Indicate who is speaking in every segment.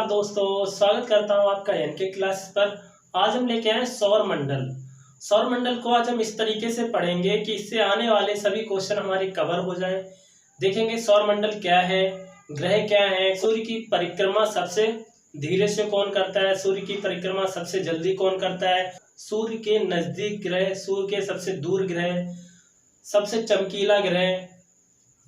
Speaker 1: नमस्कार दोस्तों, स्वागत करता हूं आपका एनके क्लास पर। आज हम लेके आए सौर मंडल। सौर मंडल को आज हम इस तरीके से पढ़ेंगे कि इससे आने वाले सभी क्वेश्चन हमारी कवर हो जाए। देखेंगे सौर मंडल क्या है, ग्रह क्या है, सूर्य की परिक्रमा सबसे धीरे से कौन करता है, सूर्य की परिक्रमा सबसे जल्दी कौन करता है, सूर्य के नजदीक ग्रह, सूर्य के सबसे दूर ग्रह, सबसे चमकीला ग्रह,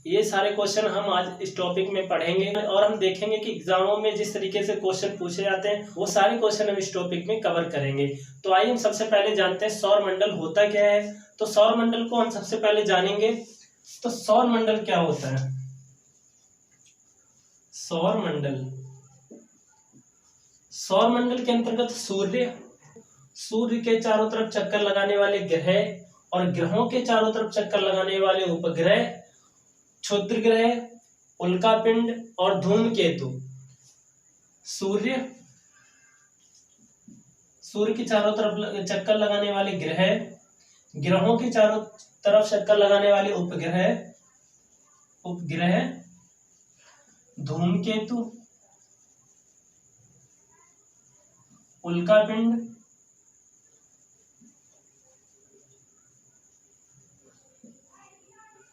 Speaker 1: ये सारे क्वेश्चन हम आज इस टॉपिक में पढ़ेंगे और हम देखेंगे कि एग्जामों में जिस तरीके से क्वेश्चन पूछे जाते हैं वो सारे क्वेश्चन हम इस टॉपिक में कवर करेंगे। तो आइए हम सबसे पहले जानते हैं सौर मंडल होता क्या है। तो सौर मंडल को हम सबसे पहले जानेंगे। तो सौर मंडल क्या होता है? सौर मंडल, सौर मंडल के अंतर्गत सूर्य के चारों तरफ चक्कर लगाने वाले ग्रह और ग्रहों के चारों तरफ चक्कर लगाने वाले उपग्रह, क्षुद्र ग्रह, उल्कापिंड और धूमकेतु। सूर्य के चारों तरफ चक्कर लगाने वाले ग्रह, ग्रहों के चारों तरफ चक्कर लगाने वाले उपग्रह, धूमकेतु, उल्कापिंड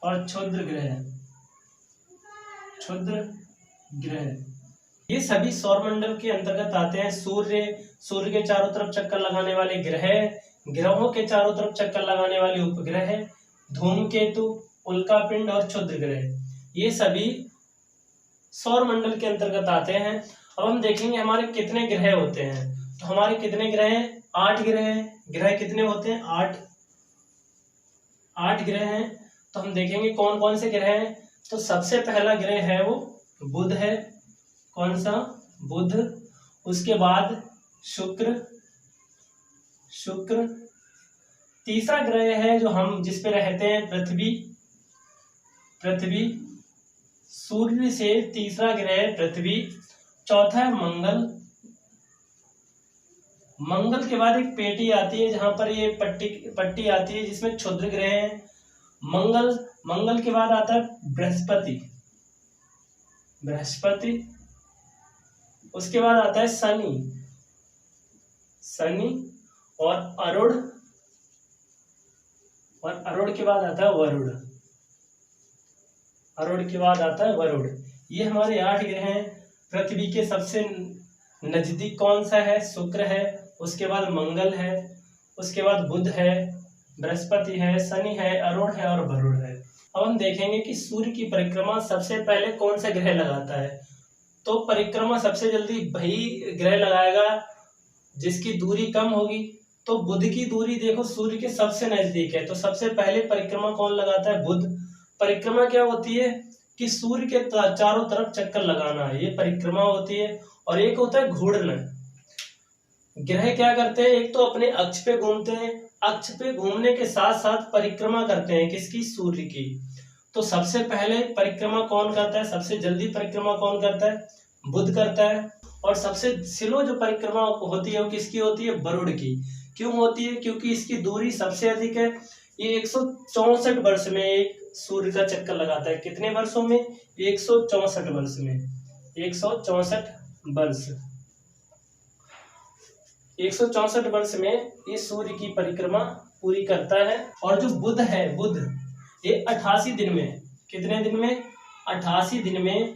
Speaker 1: और क्षुद्र ग्रह, ये सभी सौर मंडल के अंतर्गत आते हैं। सूर्य के चारों तरफ चक्कर लगाने वाले ग्रह, ग्रहों के चारों तरफ चक्कर लगाने वाले उपग्रह, धूमकेतु, उल्कापिंड और क्षुद्र ग्रह, ये सभी सौर मंडल के अंतर्गत आते हैं। अब हम देखेंगे हमारे कितने ग्रह होते हैं। तो हमारे कितने ग्रह हैं? 8 ग्रह हैं। ग्रह कितने होते हैं? 8 ग्रह हैं। तो हम देखेंगे कौन कौन से ग्रह हैं। तो सबसे पहला ग्रह है वो बुध है। कौन सा? बुध। उसके बाद शुक्र। तीसरा ग्रह है जो हम जिस पे रहते हैं, पृथ्वी। सूर्य से तीसरा ग्रह पृथ्वी। चौथा है मंगल के बाद एक पेटी आती है जहां पर ये पट्टी आती है जिसमें क्षुद्र ग्रह हैं। मंगल के बाद आता है बृहस्पति। उसके बाद आता है शनि और अरुण के बाद आता है वरुण। ये हमारे 8 ग्रह हैं। पृथ्वी के सबसे नजदीक कौन सा है? शुक्र है। उसके बाद मंगल है, उसके बाद बुध है, बृहस्पति है, शनि है, अरुण है और वरुण है। अब हम देखेंगे कि सूर्य की परिक्रमा सबसे पहले कौन सा ग्रह लगाता है। तो परिक्रमा सबसे जल्दी वही ग्रह लगाएगा जिसकी दूरी कम होगी। तो बुध की दूरी देखो सूर्य के सबसे नजदीक है, तो सबसे पहले परिक्रमा कौन लगाता है? बुध। परिक्रमा क्या होती है कि सूर्य के चारों तरफ चक्कर लगाना, ये परिक्रमा होती है। और एक होता है घूर्णन। ग्रह क्या करते हैं? एक तो अपने अक्ष पे घूमते हैं, अक्ष पे घूमने के साथ साथ परिक्रमा करते हैं। किसकी? सूर्य की। तो सबसे पहले परिक्रमा कौन करता है? सबसे जल्दी परिक्रमा कौन करता है? बुध करता है। और सबसे स्लो जो परिक्रमा होती है वो किसकी होती है? वरुण की। क्यों होती है? क्योंकि इसकी दूरी सबसे अधिक है। ये 164 वर्ष में एक सूर्य का चक्कर लगाता है। कितने वर्षों में? 164 वर्ष में। 164 वर्ष में ये सूर्य की परिक्रमा पूरी करता है। और जो बुध है, ये 88 दिन में, कितने दिन में? 88 दिन में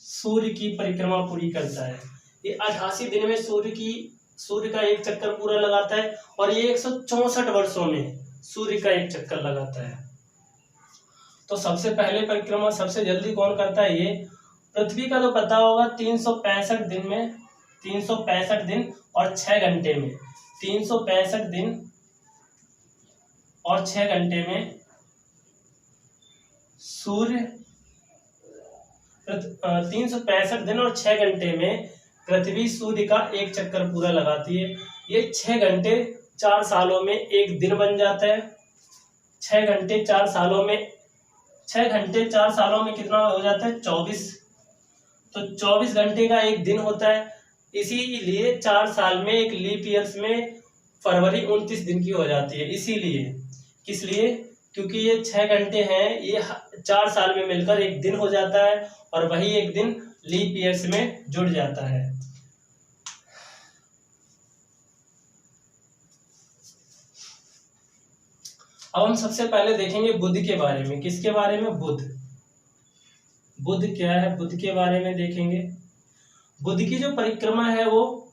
Speaker 1: सूर्य की परिक्रमा पूरी करता है। ये 88 दिन में सूर्य का एक चक्कर पूरा लगाता है। और ये 164 वर्षों में सूर्य का एक चक्कर लगाता है। तो सबसे पहले परिक्रमा सबसे जल्दी कौन करता है? ये पृथ्वी का तो पता होगा 365 दिन में, 365 दिन और 6 घंटे में, 365 दिन और 6 घंटे में सूर्य 365 दिन और 6 घंटे में पृथ्वी सूर्य का एक चक्कर पूरा लगाती है। ये 6 घंटे 4 सालों में एक दिन बन जाता है। 6 घंटे 4 सालों में कितना हो जाता है? 24। तो 24 घंटे का एक दिन होता है। इसीलिए 4 साल में एक लीप ईयर्स में फरवरी 29 दिन की हो जाती है। इसीलिए किस लिए? क्योंकि ये 6 घंटे हैं, ये 4 साल में मिलकर एक दिन हो जाता है और वही एक दिन लीप ईयर्स में जुड़ जाता है। अब हम सबसे पहले देखेंगे बुध के बारे में। किसके बारे में? बुध। बुध क्या है? बुध के बारे में देखेंगे। बुध की जो परिक्रमा है वो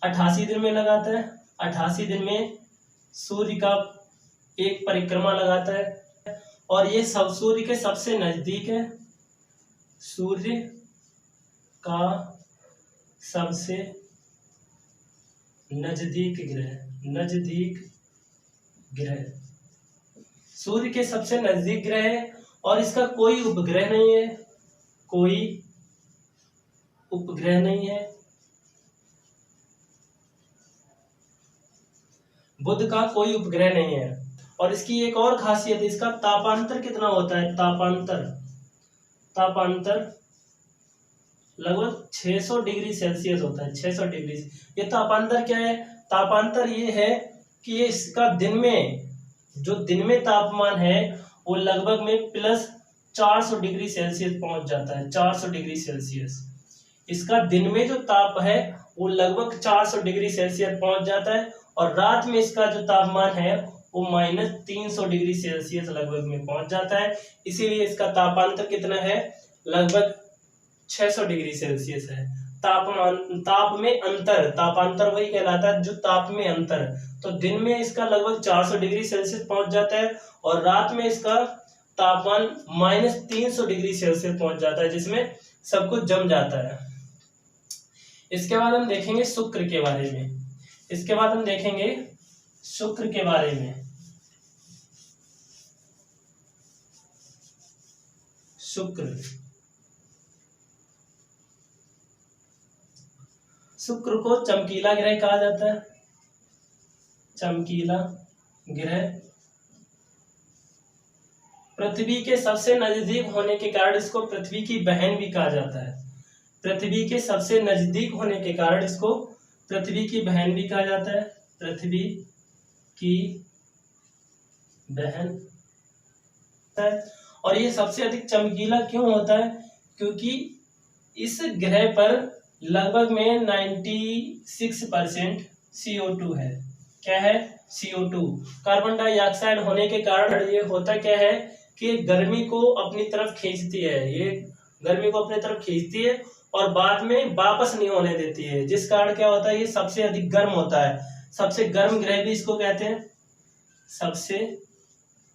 Speaker 1: 88 दिन में लगाता है। 88 दिन में सूर्य का एक परिक्रमा लगाता है और ये सब सूर्य के सबसे नजदीक है। सूर्य का सबसे नजदीक ग्रह सूर्य के सबसे नजदीक ग्रह है और इसका कोई उपग्रह नहीं है। कोई उपग्रह नहीं है। बुध का कोई उपग्रह नहीं है। और इसकी एक और खासियत है, इसका तापांतर कितना होता है? तापांतर लगभग 600 डिग्री सेल्सियस होता है। 600 डिग्री। ये तापांतर क्या है? तापांतर ये है कि ये इसका दिन में तापमान है वो लगभग में प्लस 400 डिग्री सेल्सियस पहुंच जाता है। 400 डिग्री सेल्सियस इसका दिन में जो ताप है वो लगभग 400 डिग्री सेल्सियस पहुंच जाता है और रात में इसका जो तापमान है वो -300 डिग्री सेल्सियस लगभग में पहुंच जाता है। इसीलिए इसका तापांतर कितना है? लगभग 600 डिग्री सेल्सियस है। ताप में अंतर, तापांतर वही कहलाता है जो ताप में अंतर। तो दिन में इसका लगभग 400 डिग्री सेल्सियस पहुंच जाता है और रात में इसका तापमान -300 डिग्री सेल्सियस पहुंच जाता है, जिसमें सब कुछ जम जाता है। इसके बाद हम देखेंगे शुक्र के बारे में। शुक्र को चमकीला ग्रह कहा जाता है। चमकीला ग्रह पृथ्वी के सबसे नजदीक होने के कारण इसको पृथ्वी की बहन भी कहा जाता है। पृथ्वी के सबसे नजदीक होने के कारण इसको पृथ्वी की बहन भी कहा जाता है। पृथ्वी की बहन। और ये सबसे अधिक चमकीला क्यों होता है? क्योंकि इस ग्रह पर लगभग में 96% CO2 है। क्या है? CO2 कार्बन डाइऑक्साइड होने के कारण ये होता क्या है कि गर्मी को अपनी तरफ खींचती है। ये गर्मी को अपनी तरफ खींचती है और बाद में वापस नहीं होने देती है, जिस कारण क्या होता है ये सबसे अधिक गर्म होता है। सबसे गर्म ग्रह भी इसको कहते हैं। सबसे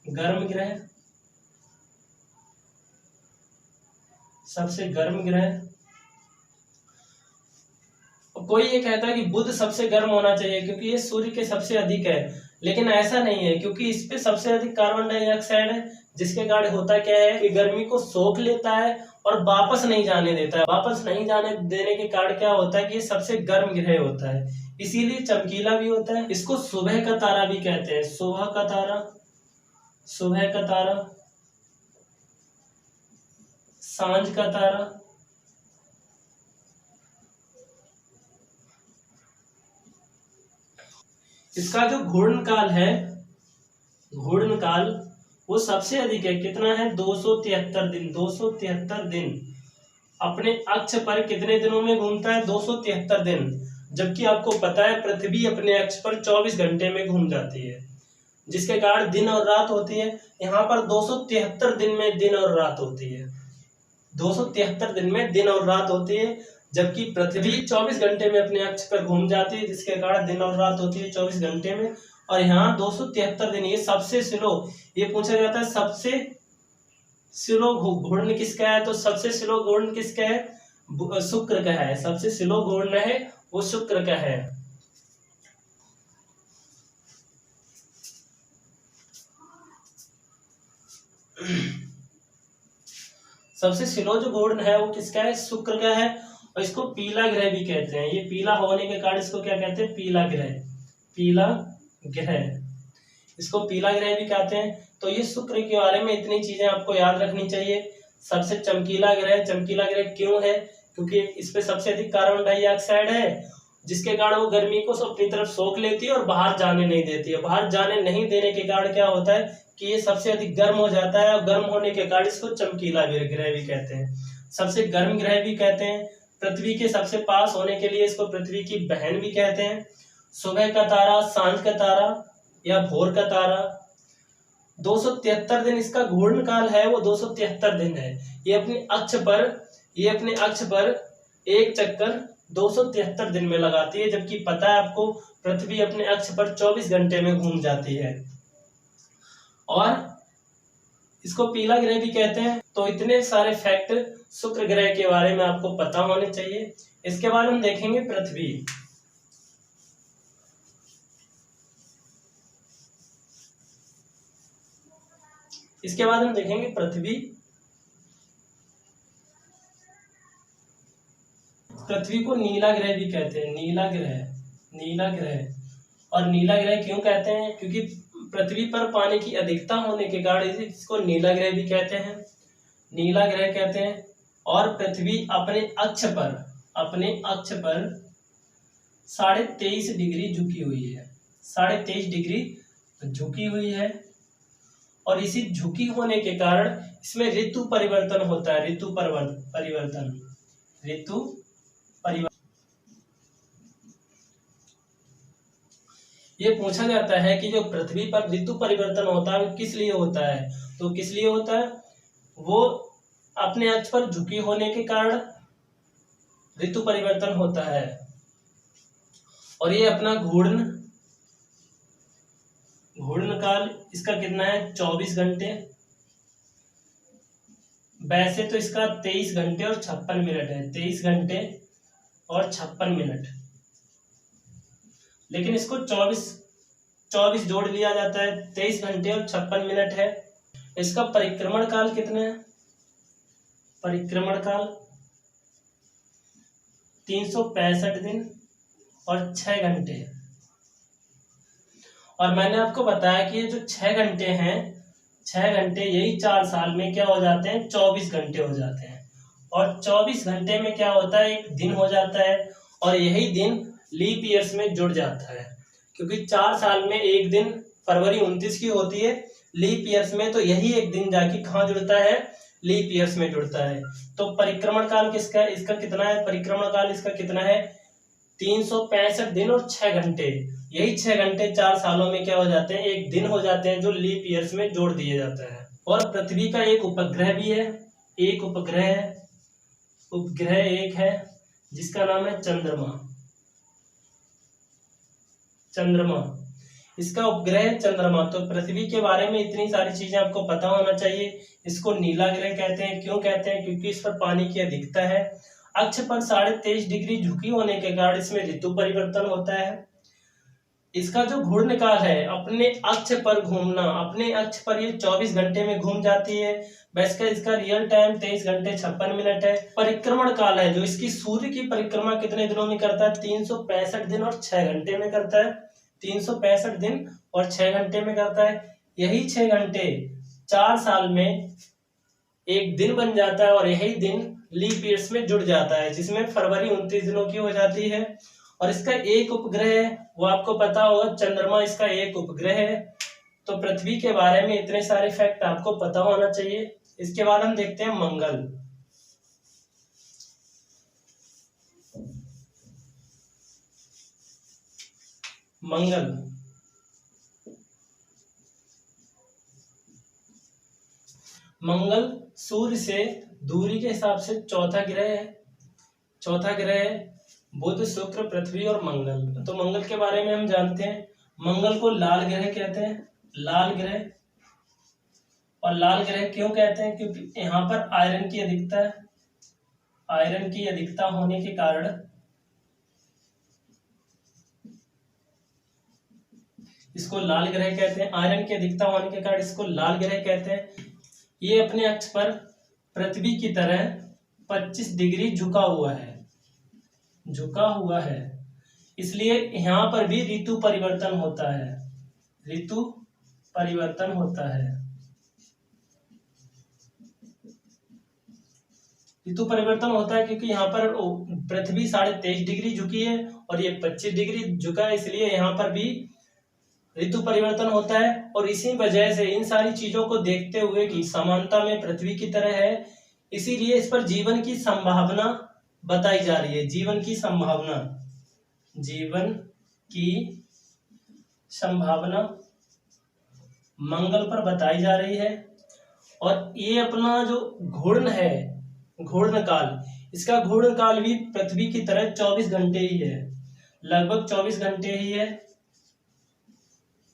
Speaker 1: गर्म ग्रह। कोई ये कहता है कि बुध सबसे गर्म होना चाहिए क्योंकि ये सूर्य के सबसे अधिक है, लेकिन ऐसा नहीं है क्योंकि इस पे सबसे अधिक कार्बन डाइऑक्साइड है, जिसके कारण होता क्या है कि गर्मी को सोख लेता है और वापस नहीं जाने देता है। वापस नहीं जाने देने के कारण क्या होता है कि ये सबसे गर्म ग्रह होता है, इसीलिए चमकीला भी होता है। इसको सुबह का तारा भी कहते हैं। सुबह का तारा, सांझ का तारा। इसका जो घूर्णन काल वो सबसे अधिक है। कितना है? 273 दिन। 273 दिन अपने अक्ष पर कितने दिनों में घूमता है? 273 दिन। जबकि आपको पता है पृथ्वी अपने अक्ष पर 24 घंटे में घूम जाती है, जिसके कारण दिन और रात होती है। यहाँ पर 273 दिन में दिन और रात होती है। 273 दिन में दिन और रात होती है, जबकि पृथ्वी 24 घंटे में अपने अक्ष पर घूम जाती है, जिसके कारण दिन और रात होती है 24 घंटे में। और यहाँ 273 दिन। ये सबसे स्लो, ये पूछा जाता है सबसे स्लो घूर्णन किसका है? तो सबसे स्लो घूर्णन किसका है? शुक्र का है। सबसे स्लो घूर्णन है वो शुक्र का है। सबसे स्लो जो घूर्णन है वो किसका है? शुक्र का है। और इसको पीला ग्रह भी कहते हैं। ये पीला होने के कारण इसको क्या कहते हैं? पीला ग्रह। इसको पीला ग्रह भी कहते हैं। तो ये शुक्र के बारे में इतनी चीजें आपको याद रखनी चाहिए। सबसे चमकीला ग्रह क्यों है? क्योंकि इस पे सबसे अधिक कार्बन डाइऑक्साइड है, जिसके कारण वो गर्मी को अपनी तरफ सोख लेती है और बाहर जाने नहीं देती है। बाहर जाने नहीं देने के कारण क्या होता है कि ये सबसे अधिक गर्म हो जाता है और गर्म होने के कारण इसको चमकीला ग्रह भी कहते हैं। सबसे गर्म ग्रह भी कहते हैं। पृथ्वी के सबसे पास होने के लिए इसको पृथ्वी की बहन भी कहते हैं। सुबह का तारा, सांझ का तारा या भोर का तारा। 273 दिन इसका घूर्ण काल है, वो 273 दिन है। ये अपने अक्ष पर एक चक्कर 273 दिन में लगाती है, जबकि पता है आपको पृथ्वी अपने अक्ष पर 24 घंटे में घूम जाती है। और इसको पीला ग्रह भी कहते हैं। तो इतने सारे फैक्ट शुक्र ग्रह के बारे में आपको पता होने चाहिए। इसके बाद हम देखेंगे पृथ्वी। इसके बाद हम देखेंगे पृथ्वी। पृथ्वी को नीला ग्रह भी कहते हैं, नीला ग्रह। और नीला ग्रह क्यों कहते हैं? क्योंकि पृथ्वी पर पानी की अधिकता होने के कारण इसको नीला ग्रह भी कहते हैं, नीला ग्रह कहते हैं। और पृथ्वी अपने अक्ष पर 23.5 डिग्री झुकी हुई है, 23.5 डिग्री झुकी हुई है। और इसी झुकी होने के कारण इसमें ऋतु परिवर्तन होता है, ऋतु परिवर्तन। ये पूछा जाता है कि जो पृथ्वी पर ऋतु परिवर्तन होता है वो किस लिए होता है? तो किस लिए होता है? वो अपने अक्ष पर झुकी होने के कारण ऋतु परिवर्तन होता है। और ये अपना घूर्ण काल इसका कितना है? 24 घंटे। वैसे तो इसका 23 घंटे और 56 मिनट है, 23 घंटे और 56 मिनट, लेकिन इसको 24 जोड़ लिया जाता है, 23 घंटे और 56 मिनट है। इसका परिक्रमण काल कितना है? परिक्रमण काल 365 दिन और 6 घंटे। और मैंने आपको बताया कि ये जो 6 घंटे हैं, 6 घंटे यही 4 साल में क्या हो जाते हैं? 24 घंटे हो जाते हैं। और 24 घंटे में क्या होता है? एक दिन हो जाता है। और यही दिन लीप ईयर्स में जुड़ जाता है, क्योंकि 4 साल में एक दिन फरवरी 29 की होती है लीप ईयर्स में, तो यही एक दिन जाके कहाँ जुड़ता है? लीप ईयर्स में जुड़ता है। तो परिक्रमण काल किसका है? इसका कितना है? परिक्रमण काल इसका कितना है? 365 दिन और 6 घंटे। यही 6 घंटे 4 सालों में क्या हो जाते हैं? एक दिन हो जाते हैं, जो लीप ईयर्स में जोड़ दिए जाता है। और पृथ्वी का एक उपग्रह भी है, एक उपग्रह एक है जिसका नाम है चंद्रमा। इसका उपग्रह चंद्रमा। तो पृथ्वी के बारे में इतनी सारी चीजें आपको पता होना चाहिए। इसको नीला ग्रह कहते हैं। क्यों कहते हैं? क्योंकि इस पर पानी की अधिकता है। अक्ष पर 23.5 डिग्री झुकी होने के कारण इसमें ऋतु परिवर्तन होता है। इसका जो घूर्ण काल है, अपने अक्ष पर घूमना, अपने अक्ष पर ये 24 घंटे में घूम जाती है। वैसे इसका रियल टाइम 23 घंटे 56 मिनट है। परिक्रमण काल है जो इसकी सूर्य की परिक्रमा कितने दिनों में करता है? 365 दिन और 6 घंटे में करता है। 365 दिन और 6 घंटे में करता है। यही 6 घंटे 4 साल में एक दिन बन जाता है, और यही दिन लीप ईयर्स में जुड़ जाता है, जिसमें फरवरी 29 दिनों की हो जाती है। और इसका एक उपग्रह है, वो आपको पता होगा, चंद्रमा इसका एक उपग्रह है। तो पृथ्वी के बारे में इतने सारे फैक्ट आपको पता होना चाहिए। इसके बाद हम देखते हैं मंगल। मंगल सूर्य से दूरी के हिसाब से चौथा ग्रह है। बुध, शुक्र, पृथ्वी और मंगल। तो मंगल के बारे में हम जानते हैं, मंगल को लाल ग्रह कहते हैं, लाल ग्रह। और लाल ग्रह क्यों कहते हैं? क्योंकि यहाँ पर आयरन की अधिकता है। आयरन की अधिकता होने के कारण इसको लाल ग्रह कहते हैं। आयरन की अधिकता होने के कारण इसको लाल ग्रह कहते हैं। ये अपने अक्ष पर पृथ्वी की तरह 25 डिग्री झुका हुआ है, इसलिए यहाँ पर भी ऋतु परिवर्तन होता है। ऋतु परिवर्तन होता है क्योंकि यहाँ पर पृथ्वी 23.5 डिग्री झुकी है और ये 25 डिग्री झुका है, इसलिए यहाँ पर भी ऋतु परिवर्तन होता है। और इसी वजह से इन सारी चीजों को देखते हुए कि समानता में पृथ्वी की तरह है, इसीलिए इस पर जीवन की संभावना बताई जा रही है। जीवन की संभावना मंगल पर बताई जा रही है। और ये अपना जो घूर्णन है, घूर्णन काल, इसका घूर्णन काल भी पृथ्वी की तरह 24 घंटे ही है, लगभग 24 घंटे ही है।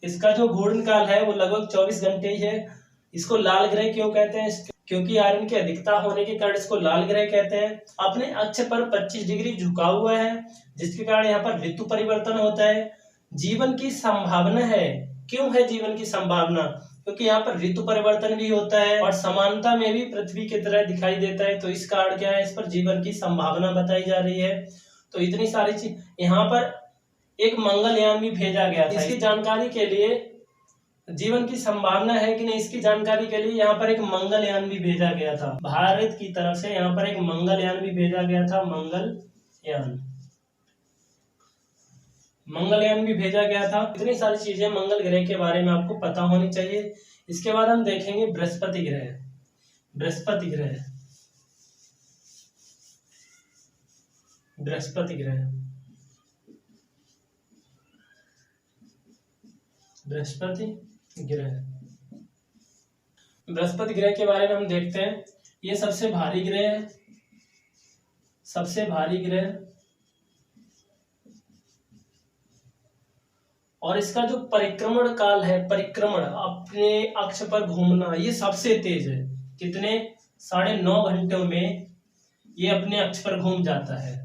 Speaker 1: इसका जो घूर्णन काल है वो लगभग 24 घंटे ही है। इसको लाल ग्रह क्यों कहते हैं? क्योंकि आयरन की अधिकता होने के कारण इसको लाल ग्रह कहते हैं। अपने अक्ष पर 25 डिग्री झुका हुआ है, जिसके कारण यहाँ पर ऋतु परिवर्तन होता है। जीवन की संभावना है। क्यों है जीवन की संभावना? क्योंकि यहाँ पर ऋतु परिवर्तन भी होता है और समानता में भी पृथ्वी की तरह दिखाई देता है। तो इस कारण क्या है, इस पर जीवन की संभावना बताई जा रही है। तो इतनी सारी चीज, यहाँ पर एक मंगलयान भी भेजा गया था। इसकी जानकारी के लिए, जीवन की संभावना है कि नहीं इसकी जानकारी के लिए यहाँ पर एक मंगलयान भी भेजा गया था। भारत की तरफ से यहाँ पर एक मंगलयान भी भेजा गया था। मंगलयान भी भेजा गया था। इतनी सारी चीजें मंगल ग्रह के बारे में आपको पता होनी चाहिए। इसके बाद हम देखेंगे बृहस्पति ग्रह। बृहस्पति ग्रह, बृहस्पति ग्रह, बृहस्पति ग्रह। बृहस्पति ग्रह के बारे में हम देखते हैं। ये सबसे भारी ग्रह है, सबसे भारी ग्रह। और इसका जो परिक्रमण काल है, परिक्रमण अपने अक्ष पर घूमना, ये सबसे तेज है। कितने? 9.5 घंटों में ये अपने अक्ष पर घूम जाता है।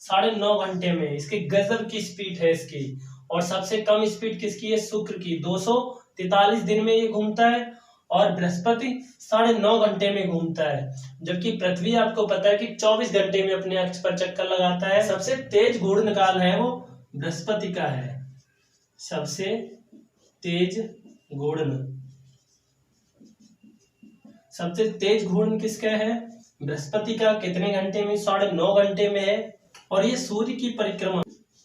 Speaker 1: 9.5 घंटे में इसकी गजब की स्पीड है इसकी। और सबसे कम स्पीड किसकी है? शुक्र की। 243 दिन में ये घूमता है और बृहस्पति 9.5 घंटे में घूमता है। जबकि पृथ्वी आपको पता है कि 24 घंटे में अपने अक्ष पर चक्कर लगाता है। सबसे तेज घूर्णन काल है वो बृहस्पति का है। सबसे तेज घूर्णन, सबसे तेज घूर्णन किसका है? बृहस्पति का। कितने घंटे में? 9.5 घंटे में है। और ये सूर्य की परिक्रमा,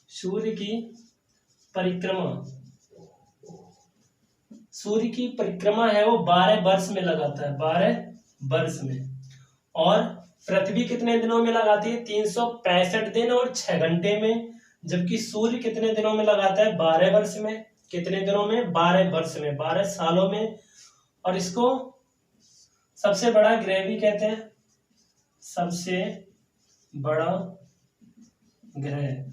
Speaker 1: सूर्य की परिक्रमा, सूर्य की परिक्रमा है वो 12 वर्ष में लगाता है, 12 वर्ष में। और पृथ्वी कितने दिनों में लगाती है? 365 दिन और 6 घंटे में। जबकि सूर्य कितने दिनों में लगाता है? 12 वर्ष में। कितने दिनों में? 12 वर्ष में, 12 सालों में। और इसको सबसे बड़ा ग्रह भी कहते हैं, सबसे बड़ा ग्रह।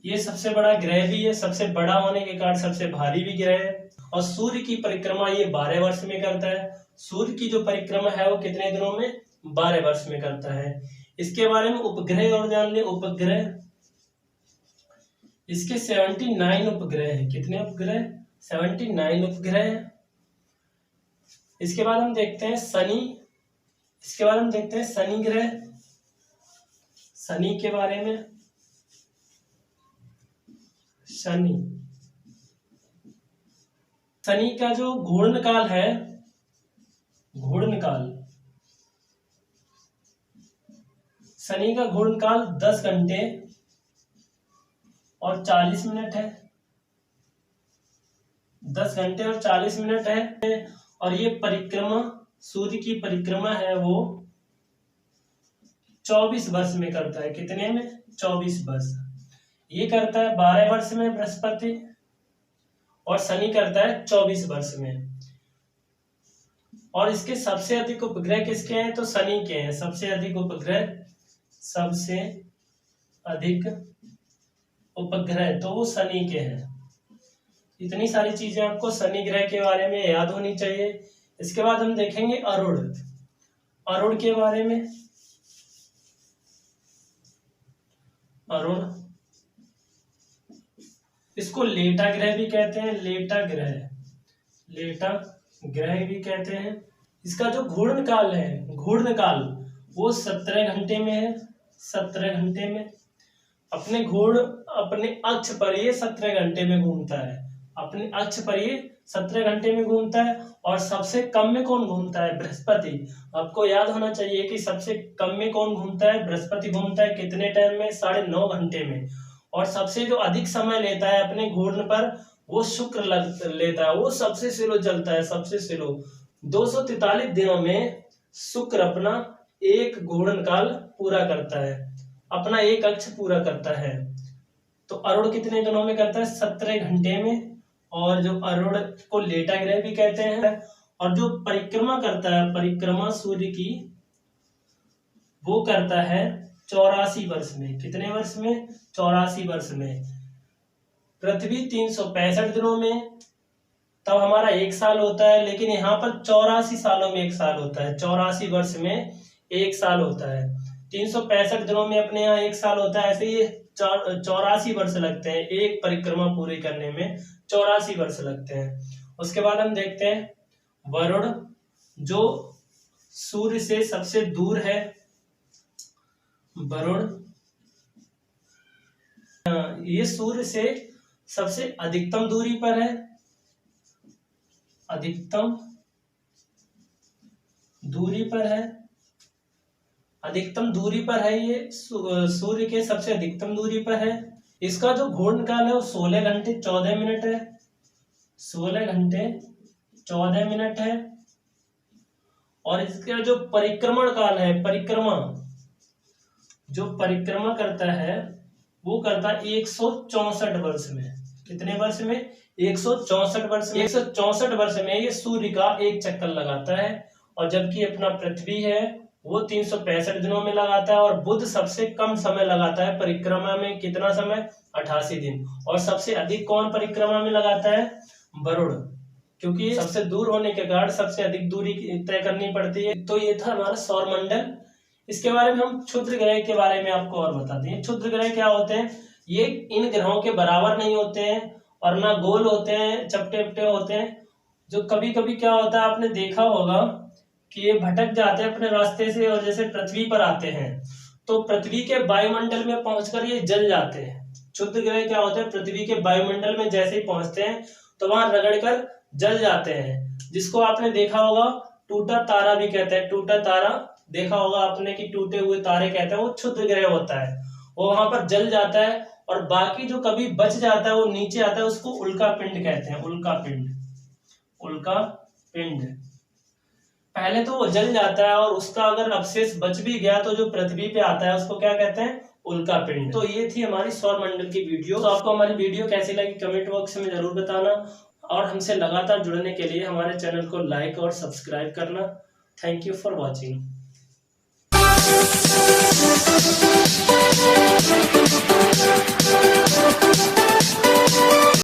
Speaker 1: ये सबसे बड़ा ग्रह भी है, सबसे बड़ा होने के कारण सबसे भारी भी ग्रह है। और सूर्य की परिक्रमा ये 12 वर्ष में करता है। सूर्य की जो परिक्रमा है वो कितने दिनों में? 12 वर्ष में करता है। इसके बारे में उपग्रह और जान ले। उपग्रह, इसके 79 उपग्रह हैं। कितने उपग्रह? 79 उपग्रह हैं। इसके बाद हम देखते हैं शनि। इसके बाद हम देखते हैं शनि ग्रह। शनि के बारे में, शनि, शनि का जो घूर्णन काल है, घूर्णन काल, शनि का घूर्णन काल 10 घंटे और 40 मिनट है। 10 घंटे और 40 मिनट है। और ये परिक्रमा, सूर्य की परिक्रमा है वो 24 वर्ष में करता है। कितने में? 24 वर्ष। ये करता है 12 वर्ष में बृहस्पति, और शनि करता है 24 वर्ष में। और इसके सबसे अधिक उपग्रह किसके हैं? तो शनि के हैं। सबसे अधिक उपग्रह, सबसे अधिक उपग्रह तो वो शनि के हैं। इतनी सारी चीजें आपको शनि ग्रह के बारे में याद होनी चाहिए। इसके बाद हम देखेंगे अरुण। अरुण के बारे में, अरुण, इसको लेटा ग्रह भी कहते हैं। लेटा ग्रह, लेटा ग्रह भी कहते हैं। इसका जो घूर्णन काल है, घूर्णन काल वो 17 घंटे में है। 17 घंटे में अपने अक्ष पर ये 17 घंटे में घूमता है। अपने अक्ष पर ये 17 घंटे में घूमता है। और सबसे कम में कौन घूमता है? बृहस्पति। आपको याद होना चाहिए कि सबसे कम में कौन घूमता है? बृहस्पति घूमता है। कितने टाइम में? 9.5 घंटे में। और सबसे जो अधिक समय लेता है अपने घूर्णन पर वो शुक्र लेता है। वो सबसे स्लो चलता है, सबसे स्लो। 243 दिनों में शुक्र अपना एक घूर्णन काल पूरा करता है, अपना एक अक्ष पूरा करता है। तो अरुण कितने दिनों में करता है? 17 घंटे में। और जो अरुण को लेटा ग्रह भी कहते हैं। और जो परिक्रमा करता है, परिक्रमा सूर्य की, वो करता है 84 वर्ष में। कितने वर्ष में? 84 वर्ष में। पृथ्वी 365 दिनों में, तब हमारा 1 साल होता है, लेकिन यहाँ पर 84 सालों में 1 साल होता है। 84 वर्ष में 1 साल होता है। 365 दिनों में अपने यहाँ 1 साल होता है, ऐसे ये 84 वर्ष लगते हैं एक परिक्रमा पूरी करने में। 84 वर्ष लगते हैं। उसके बाद हम देखते हैं वरुण, जो सूर्य से सबसे दूर है। वरुण ये सूर्य से सबसे अधिकतम दूरी पर है। अधिकतम दूरी पर है। अधिकतम दूरी पर है ये, सूर्य के सबसे अधिकतम दूरी पर है। इसका जो घूर्ण काल है वो 16 घंटे 14 मिनट है। 16 घंटे 14 मिनट है। और इसका जो परिक्रमण काल है, परिक्रमा, जो परिक्रमा करता है वो करता है 164 वर्ष में। कितने वर्ष में? 164 वर्ष में। 164 वर्ष में ये सूर्य का एक चक्कर लगाता है। और जबकि अपना पृथ्वी है वो 365 दिनों में लगाता है। और बुध सबसे कम समय लगाता है परिक्रमा में। कितना समय? 88 दिन। और सबसे अधिक कौन परिक्रमा में लगाता है? वरुण, क्योंकि सबसे दूर होने के कारण सबसे अधिक दूरी तय करनी पड़ती है। तो ये था हमारा सौर मंडल। इसके बारे में हम क्षुद्र ग्रह के बारे में आपको और बताते हैं। क्षुद्र ग्रह क्या होते हैं? ये इन ग्रहों के बराबर नहीं होते हैं और ना गोल होते हैं, चपटे चपटे होते हैं। जो कभी कभी क्या होता है, आपने देखा होगा कि ये भटक जाते हैं अपने रास्ते से, और जैसे पृथ्वी पर आते हैं तो पृथ्वी के वायुमंडल में पहुंचकर ये जल जाते हैं। क्षुद्र ग्रह क्या होते हैं? पृथ्वी के वायुमंडल में जैसे ही पहुंचते हैं तो वहां रगड़कर जल जाते हैं, जिसको आपने देखा होगा टूटा तारा भी कहते हैं। टूटा तारा देखा होगा आपने कि टूटे हुए तारे कहते हैं, वो क्षुद्र ग्रह होता है। वो वहां पर जल जाता है और बाकी जो कभी बच जाता है वो नीचे आता है, उसको उल्का पिंड कहते हैं। उल्का पिंड, उल्का पिंड। पहले तो वो जल जाता है और उसका अगर अवशेष बच भी गया तो जो पृथ्वी पे आता है उसको क्या कहते हैं? उल्का पिंड। तो ये थी हमारी सौर मंडल की वीडियो। तो आपको हमारी वीडियो कैसी लगी कमेंट बॉक्स में जरूर बताना, और हमसे लगातार जुड़ने के लिए हमारे चैनल को लाइक और सब्सक्राइब करना। Thank you for watching.